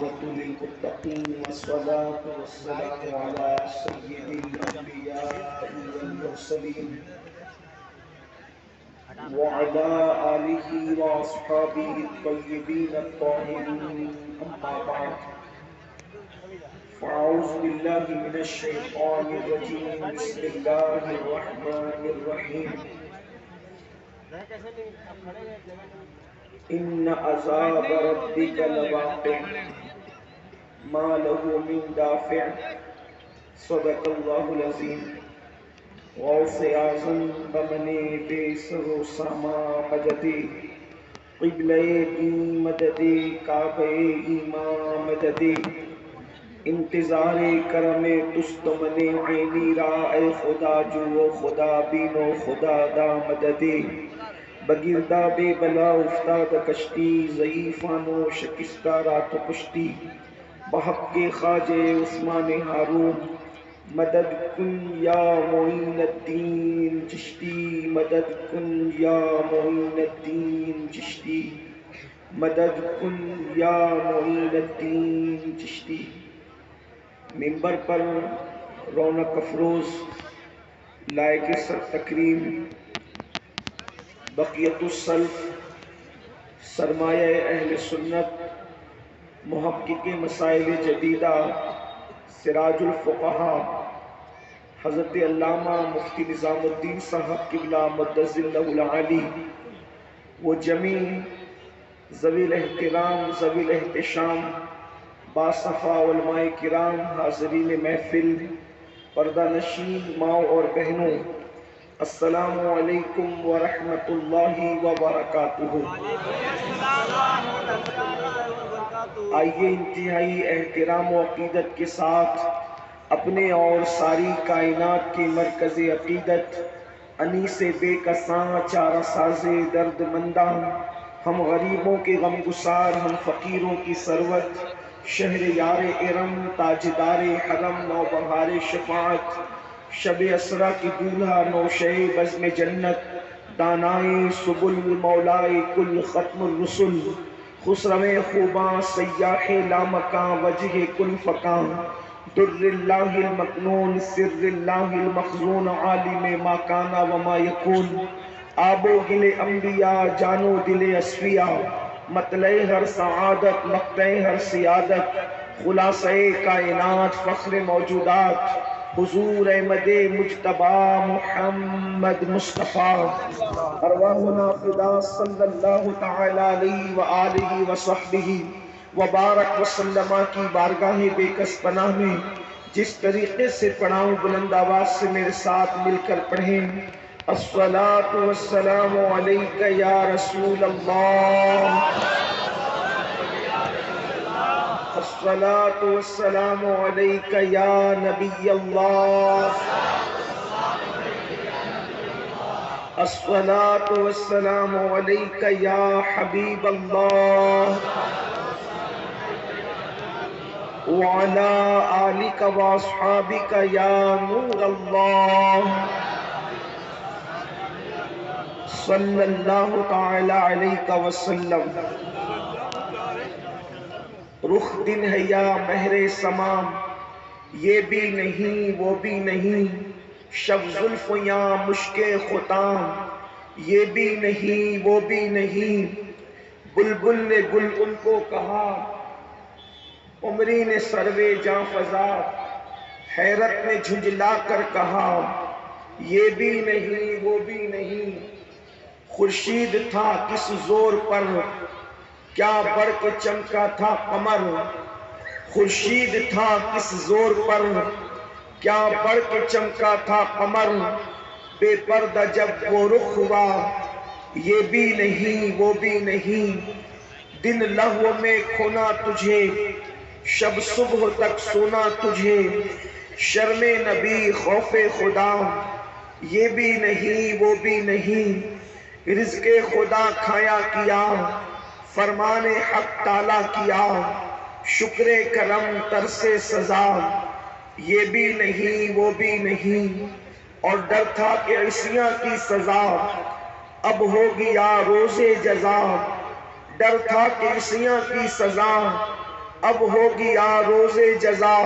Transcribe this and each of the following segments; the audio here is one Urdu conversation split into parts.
والعاقبة للمتقين والصلاة والسلام على سيد الأنبياء والمرسلين وعلى آله وأصحابه الطيبين الطاهرين أما بعد فأعوذ بالله من الشيطان الرجيم بسم الله الرحمن الرحيم إن عذاب ربك لواقع ما له من دافع صدق الله العظيم غوث اعظم بمنے بے سر و ساما مددی قبلہ دی مددی کعبہ ایمان مددی انتظار کرم تستمن عینی را اے خدا جو خدا بینو خدا دا مددی بگردہ بے بلا افتاد کشتی ضعیفانو شکستہ رات پشتی بحق کے خواجہ عثمان ہارون مدد کن یا معین الدین چشتی مدد کن یا معین الدین چشتی مدد کن یا معین الدین چشتی منبر پر رونق افروز لائق سر تکریم بقیت السلف سرمایہ اہل سنت محقق مسائل جدیدہ سراج الفقہا حضرت علامہ مفتی نظام الدین صاحب قبلہ مدظ اللہ العالی وہ جمیع ذوی الاحترام ذوی الاحتشام باصفا علماء کرام حاضرین محفل پردہ نشین ماؤں اور بہنوں السلام علیکم ورحمۃ اللہ وبرکاتہ۔ آئیے انتہائی احترام و عقیدت کے ساتھ اپنے اور ساری کائنات کے مرکز عقیدت انیس بے کساں چارہ ساز درد منداں ہم غریبوں کے غم گسار ہم فقیروں کی ثروت شہر یار ارم تاجدار حرم نوبہار شفاعت شب اسرا کی دولہا نوشہ بزم جنت دانائے سبل مولائے کل ختم الرسل خسرو خوباں سیاح لامکاں وجہ کل فکاں در اللہ المکنون سر اللہ المخزون عالم ما کانا وما یکون آب و گل انبیاء جانو دل اصفیاء مطلع ہر سعادت مقطع ہر سیادت خلاصہ کائنات فخر موجودات حضور احمد مجتبی محمد مصطفیٰ ارواحنا فدا صلی اللہ تعالی علیہ وآلہ وصحبہ وبارک وسلم کی بارگاہ بے کس پناہ میں جس طریقے سے پڑھاؤں بلند آواز سے میرے ساتھ مل کر پڑھیں الصلاۃ والسلام علیک یا رسول اللہ الصلاۃ والسلام علیک یا نبی اللہ الصلاۃ والسلام علیک یا حبیب اللہ وعلى آلك وأصحابك يا نور الله صلی اللہ تعالی علیہ وسلم۔ رخ دن ہے یا مہر سمام یہ بھی نہیں وہ بھی نہیں شب زلف یا مشک ختام یہ بھی نہیں وہ بھی نہیں بلبل نے گل ان کو کہا عمری نے سروے جاں فضا حیرت نے جھنجلا کر کہا یہ بھی نہیں وہ بھی نہیں خورشید تھا کس زور پر کیا بڑھ کے چمکا تھا قمر خورشید تھا کس زور پر کیا بڑھ کے چمکا تھا قمر بے پردہ جب وہ رخ ہوا یہ بھی نہیں وہ بھی نہیں دن لہو میں کھونا تجھے شب صبح تک سونا تجھے شرم نبی خوف خدا یہ بھی نہیں وہ بھی نہیں رزق خدا کھایا کیا فرمان حق تعالیٰ کیا شکر کرم ترس سزا یہ بھی نہیں وہ بھی نہیں اور ڈر تھا کہ عصیاں کی سزا اب ہو گیا روز جزا ڈر تھا کہ عصیاں کی سزا اب ہوگی آ روز جزا،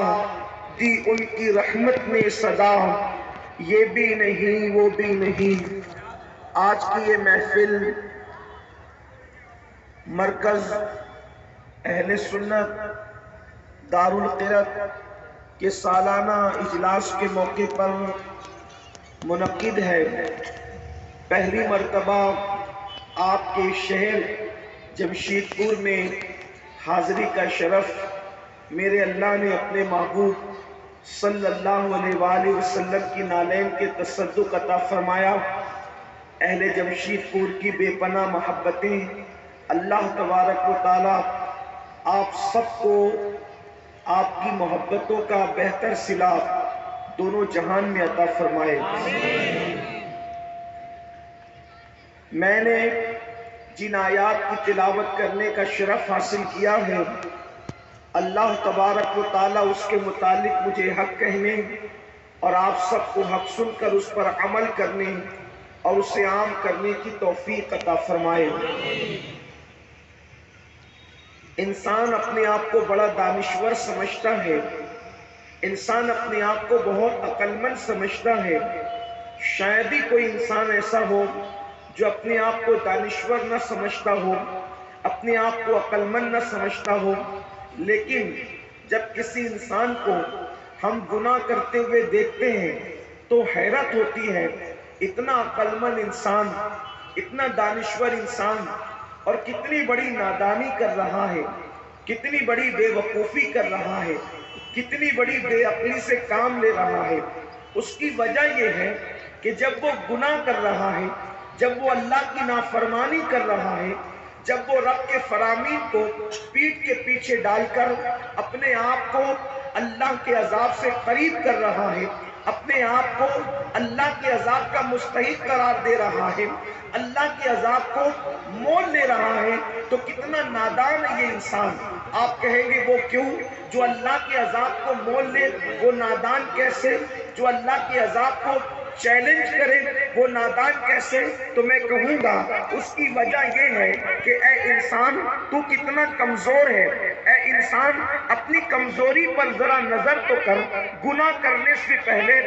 دی ان کی رحمت نے صدا، یہ بھی نہیں وہ بھی نہیں۔ آج کی یہ محفل مرکز اہل سنت دارالقرت کے سالانہ اجلاس کے موقع پر منعقد ہے۔ پہلی مرتبہ آپ کے شہر جمشید پور میں حاضری کا شرف میرے اللہ نے اپنے محبوب صلی اللہ علیہ وآلہ وسلم کی نالین کے تصدق عطا فرمایا۔ اہل جمشید پور کی بے پناہ محبتیں اللہ تبارک و تعالی آپ سب کو آپ کی محبتوں کا بہتر صلہ دونوں جہان میں عطا فرمائے۔ میں نے جن آیات کی تلاوت کرنے کا شرف حاصل کیا ہے، اللہ تبارک و تعالیٰ اس کے متعلق مجھے حق کہنے اور آپ سب کو حق سن کر اس پر عمل کرنے اور اسے عام کرنے کی توفیق عطا فرمائے۔ انسان اپنے آپ کو بڑا دانشور سمجھتا ہے، انسان اپنے آپ کو بہت عقل مند سمجھتا ہے۔ شاید ہی کوئی انسان ایسا ہو جو اپنے آپ کو دانشور نہ سمجھتا ہو، اپنے آپ کو عقل مند نہ سمجھتا ہو۔ لیکن جب کسی انسان کو ہم گناہ کرتے ہوئے دیکھتے ہیں تو حیرت ہوتی ہے، اتنا عقل مند انسان، اتنا دانشور انسان، اور کتنی بڑی نادانی کر رہا ہے، کتنی بڑی بے وقوفی کر رہا ہے، کتنی بڑی بے عقلی سے کام لے رہا ہے۔ اس کی وجہ یہ ہے کہ جب وہ گناہ کر رہا ہے، جب وہ اللہ کی نافرمانی کر رہا ہے، جب وہ رب کے فرامین کو پیٹھ کے پیچھے ڈال کر اپنے آپ کو اللہ کے عذاب سے قریب کر رہا ہے، اپنے آپ کو اللہ کے عذاب کا مستحق قرار دے رہا ہے، اللہ کے عذاب کو مول لے رہا ہے، تو کتنا نادان ہے یہ انسان۔ آپ کہیں گے وہ کیوں؟ جو اللہ کے عذاب کو مول لے وہ نادان کیسے؟ جو اللہ کے عذاب کو چیلنج کرے وہ نادان کیسے؟ تو میں کہوں گا اس کی وجہ یہ ہے کہ اے انسان تو کتنا کمزور ہے۔ اے انسان اپنی کمزوری پر ذرا نظر تو کر۔ گناہ کرنے سے پہلے،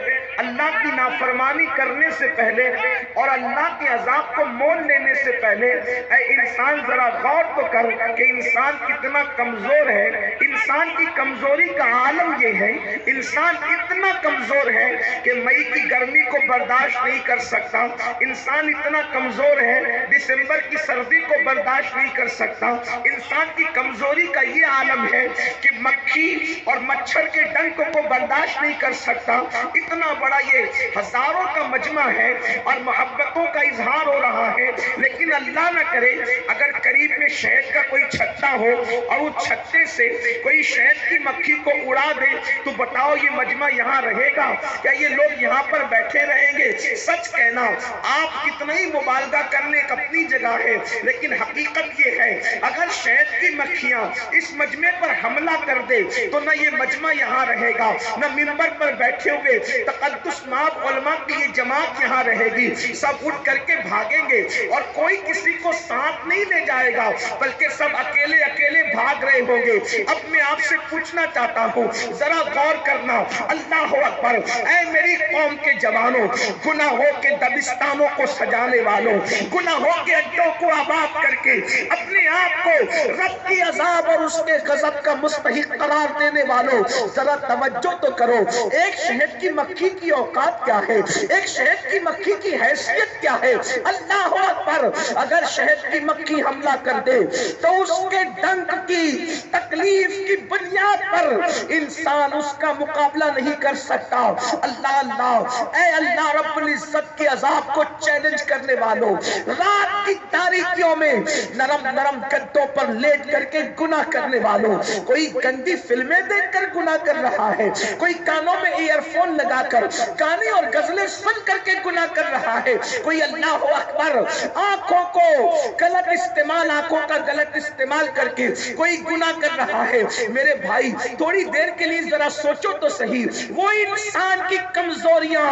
اللہ کی نافرمانی کرنے سے پہلے اور اللہ کے عذاب کو مول لینے سے پہلے اے انسان ذرا غور تو کر کہ انسان کتنا کمزور ہے۔ انسان کی کمزوری کا عالم یہ ہے، انسان اتنا کمزور ہے کہ مئی کی گرمی کو برداشت نہیں کر سکتا، انسان اتنا کمزور ہے دسمبر کی سردی کو برداشت نہیں کر سکتا۔ انسان کی کمزوری کا یہ عالم ہے کہ مکھی اور مچھر کے ڈنک کو برداشت نہیں کر سکتا۔ اتنا بڑا یہ ہزاروں کا مجمع ہے اور محبتوں کا اظہار ہو رہا ہے، لیکن اللہ نہ کرے اگر قریب میں شہد کا کوئی چھتا ہو اور اس چھتے سے کوئی شہد کی مکھی کو اڑا دے تو بتاؤ یہ مجمع یہاں رہے گا؟ کیا یہ لوگ یہاں پر بیٹھے رہیں گے؟ سچ کہنا، آپ کتنا ہی مبالغہ کرنے کا اپنی جگہ ہے، لیکن حقیقت یہ ہے اگر شہد کی مکھیاں اس مجمع پر حملہ کر دے تو نہ یہ مجمع یہاں رہے گا، نہ منبر پر بیٹھے ہوئے تقدس مآب علماء کی یہ جماعت یہاں رہے گی۔ سب اٹھ کر کے بھاگیں گے اور کوئی کسی کو ساتھ نہیں لے جائے گا، بلکہ سب اکیلے اکیلے بھاگ رہے ہوں گے۔ اب میں آپ سے پوچھنا چاہتا ہوں، ذرا غور کرنا۔ اللہ اکبر! اے میری قوم کے جوانوں، گناہوں کے دبستانوں کو سجانے والوں، گناہوں کے اڈوں کو آباد کر کے اپنے آپ کو رب کی عذاب اور اس کے غضب کا مستحق قرار دینے والوں، ذرا توجہ تو کرو۔ ایک شہد کی مکھی کی اوقات کیا ہے؟ ایک شہد کی مکھی کی حیثیت کیا ہے؟ اللہ اکبر! اگر شہد کی مکھی حملہ کر دے تو اس کے ڈنک کی تکلیف کی بنیاد پر انسان اس کا مقابلہ نہیں کر سکتا۔ اللہ اللہ! اے اللہ رب العزت کے عذاب کو چیلنج کرنے والوں، رات کی تاریکیوں میں نرم نرم گدوں پر لیٹ کر کے گناہ کرنے والوں، کوئی گندی فلمیں دیکھ کر گناہ کر رہا ہے، کوئی کانوں میں ایئر فون لگا کر گانے اور غزلیں سن کر کے گناہ کر رہا ہے، کوئی اللہ اکبر آنکھوں کو غلط استعمال، آنکھوں کا غلط استعمال کر کے کوئی گناہ کر رہا ہے۔ میرے بھائی تھوڑی دیر کے لیے ذرا سوچو تو صحیح، وہ انسان کی کمزوریاں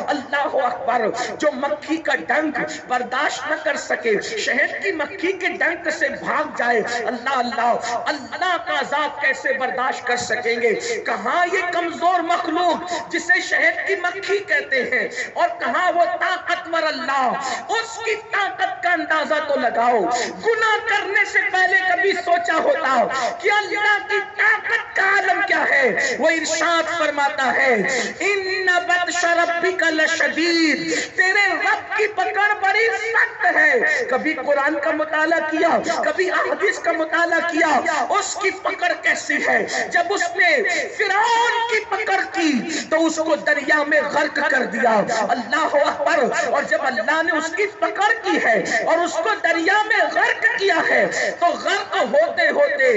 اللہ اکبر جو مکھی کا ڈنک برداشت نہ کر سکے، سکے، شہد کی مکھی کے ڈنک سے بھاگ جائے، اللہ اللہ اللہ کا عذاب کیسے برداشت کر سکیں گے؟ کہاں یہ کمزور مخلوق جسے شہد کی مکھی کہتے ہیں، اور کہاں وہ طاقتور اللہ، اس کی طاقت کا اندازہ تو لگاؤ۔ گناہ کرنے سے پہلے کبھی سوچا ہوتا کہ اللہ کی طاقت کا عالم کیا ہے؟ وہ ارشاد فرماتا ہے ان بطش ربک لشدید، تیرے رب کی پکڑ بڑی سخت ہے۔ کبھی قرآن کا مطالعہ کیا، کبھی احادیث کا مطالعہ کیا، اس کی پکڑ کیسی ہے؟ جب اس نے فرعون کی پکڑ کی تو اس کو دریا میں غرق کر دیا، اللہ اکبر۔ اور جب اللہ نے اس کی پکڑ کی ہے اور اس کو دریا میں غرق کیا ہے تو غرق ہوتے ہوتے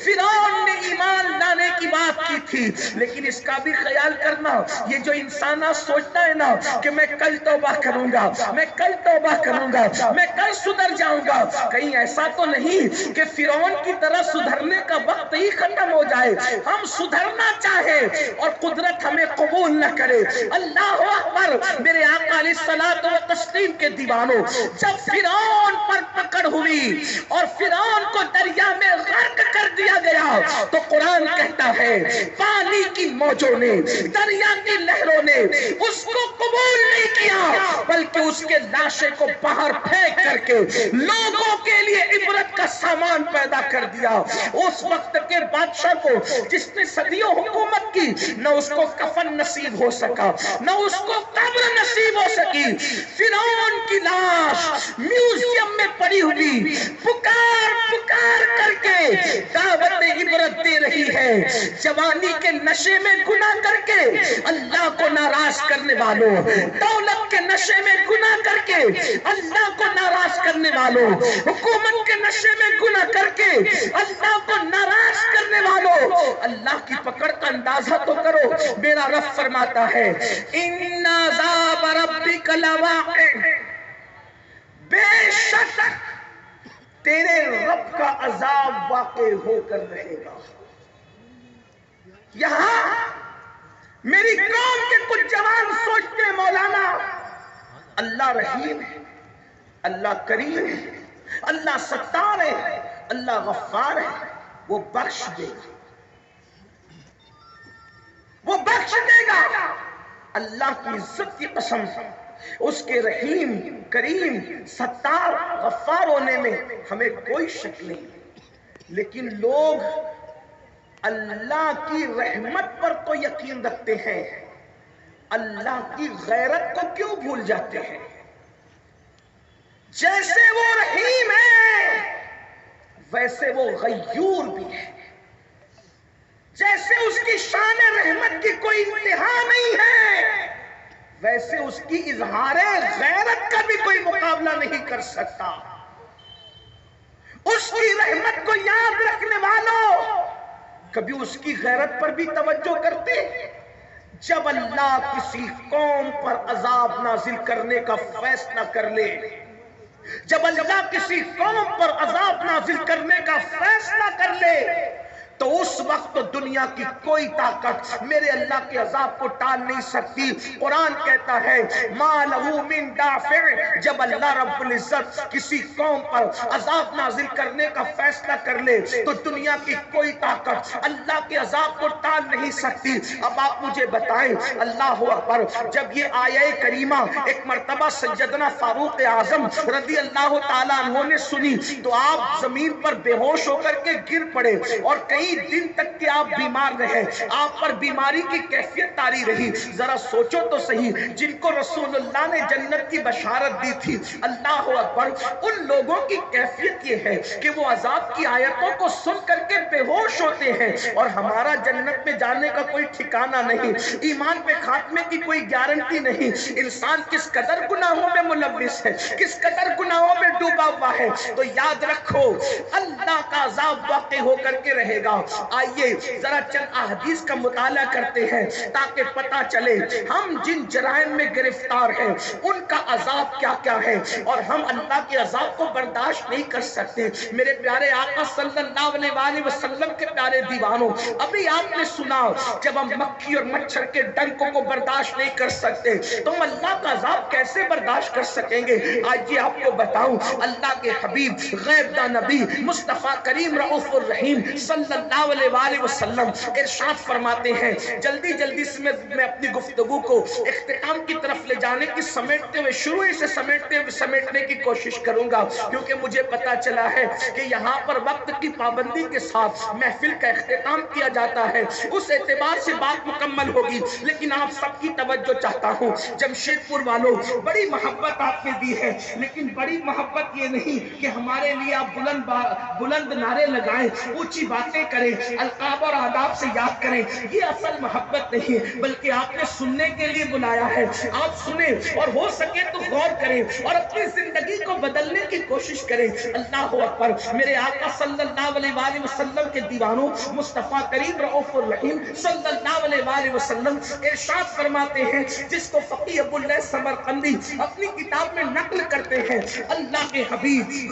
فرعون نے ایمان لانے کی بات کی تھی، لیکن اس کا بھی خیال کرنا، یہ جو انسان سوچتا ہے نا کہ میں کل توبہ کروں گا، میں کل توبہ کروں گا، میں کل سدھر جاؤں گا، کہیں ایسا تو نہیں کہ فرعون کی طرح سدھرنے کا وقت ہی ختم ہو جائے، ہم سدھرنا چاہے اور قدرت ہمیں قبول نہ کرے۔ اللہ اکبر۔ میرے آقا علیہ الصلوۃ والتسلیم کے دیوانوں، جب فرعون پر پکڑ ہوئی اور فرعون کو دریا میں غرق کر دیا گیا تو قرآن کہتا ہے پانی کی موجوں نے، دریا کی لہروں نے اس کو قبول نہیں کیا، بلکہ اس کے لاشے کو باہر پھینک کر کے لوگوں کے لیے عبرت کا سامان پیدا کر دیا۔ اس وقت کے بادشاہ کو جس نے صدیوں حکومت کی، نہ اس کو کفن نصیب ہو سکا، نہ اس کو قبر نصیب ہو سکی۔ فرعون کی لاش میوزیم میں پڑی ہوئی پکار پکار کر کے دعوت عبرت دے رہی ہے۔ جوانی کے نشے میں گناہ کر کے اللہ کو ناراض کرنے والوں، دولت کے نشے میں گناہ کر کے اللہ کو ناراض کرنے والوں، حکومت کے نشے میں گناہ کر کے اللہ کو ناراض کرنے والوں، اللہ کی پکڑ کا اندازہ تو کرو۔ میرا رب فرماتا ہے ان عذاب ربک لواقع، بے شک تیرے رب کا عذاب واقع ہو کر رہے گا۔ یہاں میری قوم کے کچھ جوان سوچتے ہیں مولانا اللہ رحیم ہے، اللہ کریم ہے، اللہ ستار ہے، اللہ غفار ہے، وہ بخش دے گا، وہ بخش دے گا۔ اللہ کی عزت کی قسم، اس کے رحیم کریم ستار غفار ہونے میں ہمیں کوئی شک نہیں، لیکن لوگ اللہ کی رحمت پر تو یقین رکھتے ہیں، اللہ کی غیرت کو کیوں بھول جاتے ہیں؟ جیسے وہ رحیم ہے ویسے وہ غیور بھی ہے، جیسے اس کی شان رحمت کی کوئی انتہا نہیں ہے ویسے اس کی اظہار غیرت کا بھی کوئی مقابلہ نہیں کر سکتا۔ اس کی رحمت کو یاد رکھنے والوں کبھی اس کی غیرت پر بھی توجہ کرتے؟ جب اللہ کسی قوم پر عذاب نازل کرنے کا فیصلہ کر لے، جب اللہ کسی قوم پر عذاب نازل کرنے کا فیصلہ کر لے تو اس وقت دنیا کی کوئی طاقت میرے اللہ کے عذاب کو ٹال نہیں سکتی۔ قرآن کہتا ہے ما لہو من دافع، جب اللہ رب العزت کسی قوم پر عذاب نازل کرنے کا فیصلہ کر لے تو دنیا کی کوئی طاقت اللہ کے عذاب کو ٹال نہیں سکتی۔ اب آپ مجھے بتائیں، اللہ اکبر، جب یہ آیہ کریمہ ایک مرتبہ سیدنا فاروق اعظم رضی اللہ تعالیٰ عنہ نے سنی تو آپ زمین پر بے ہوش ہو کر کے گر پڑے اور کئی دن تک کہ آپ بیمار رہے، آپ پر بیماری کی کیفیت طاری رہی۔ ذرا سوچو تو صحیح، جن کو رسول اللہ نے جنت کی بشارت دی تھی، اللہ اکبر، ان لوگوں کی کیفیت یہ ہے کہ وہ عذاب کی آیتوں کو سن کر کے بے ہوش ہوتے ہیں، اور ہمارا جنت میں جانے کا کوئی ٹھکانہ نہیں، ایمان پہ خاتمے کی کوئی گارنٹی نہیں۔ انسان کس قدر گناہوں میں ملوث ہے، کس قدر گناہوں میں ڈوبا ہوا ہے، تو یاد رکھو اللہ کا عذاب واقع ہو کر کے رہے گا۔ آئیے ذرا چند احادیث کا مطالعہ کرتے ہیں تاکہ پتہ چلے ہم جن جرائم میں گرفتار ہیں ان کا عذاب کیا کیا ہے، اور ہم اللہ کے عذاب کو برداشت نہیں کر سکتے۔ میرے پیارے آقا صلی اللہ علیہ وسلم کے پیارے دیوانوں، ابھی آپ نے سنا جب ہم مکھی اور مچھر کے ڈنکوں کو برداشت نہیں کر سکتے تو ہم اللہ کا عذاب کیسے برداشت کر سکیں گے؟ آج یہ آپ کو بتاؤں، اللہ کے حبیب غیب دا نبی مصطفیٰ کریم رؤوف الرحیم صلی اللہ علیہ وآلہ وسلم ارشاد فرماتے ہیں، جلدی جلدی سے میں اپنی گفتگو کو اختتام کی طرف لے جانے کی سمیٹتے ہوئے شروع سے سمیٹنے کی کوشش کروں گا، کیونکہ مجھے پتا چلا ہے کہ یہاں پر وقت کی پابندی کے ساتھ محفل کا اختتام کیا جاتا ہے، اس اعتبار سے بات مکمل ہوگی، لیکن آپ سب کی توجہ چاہتا ہوں۔ جمشید پور والوں، بڑی محبت آپ نے دی ہے، لیکن بڑی محبت یہ نہیں کہ ہمارے لیے آپ بلند نعرے لگائیں، اونچی باتیں کریں، القاب اور آداب سے یاد کریں، یہ اصل محبت نہیں ہے، بلکہ آپ نے سننے کے لیے بلایا ہے۔ آپ سنیں اور ہو سکے تو غور کریں اور اپنی زندگی کو بدلنے کی کوشش کریں۔ اللہ اکبر۔ میرے آقا صلی اللہ علیہ وآلہ وسلم کے دیوانوں، مصطفیٰ کریم رؤوف الرحیم صلی اللہ علیہ وآلہ وسلم ارشاد فرماتے ہیں، جس کو فقیہ ابو اللیث سمرقندی اپنی کتاب میں نقل کرتے ہیں، اللہ کے حبیب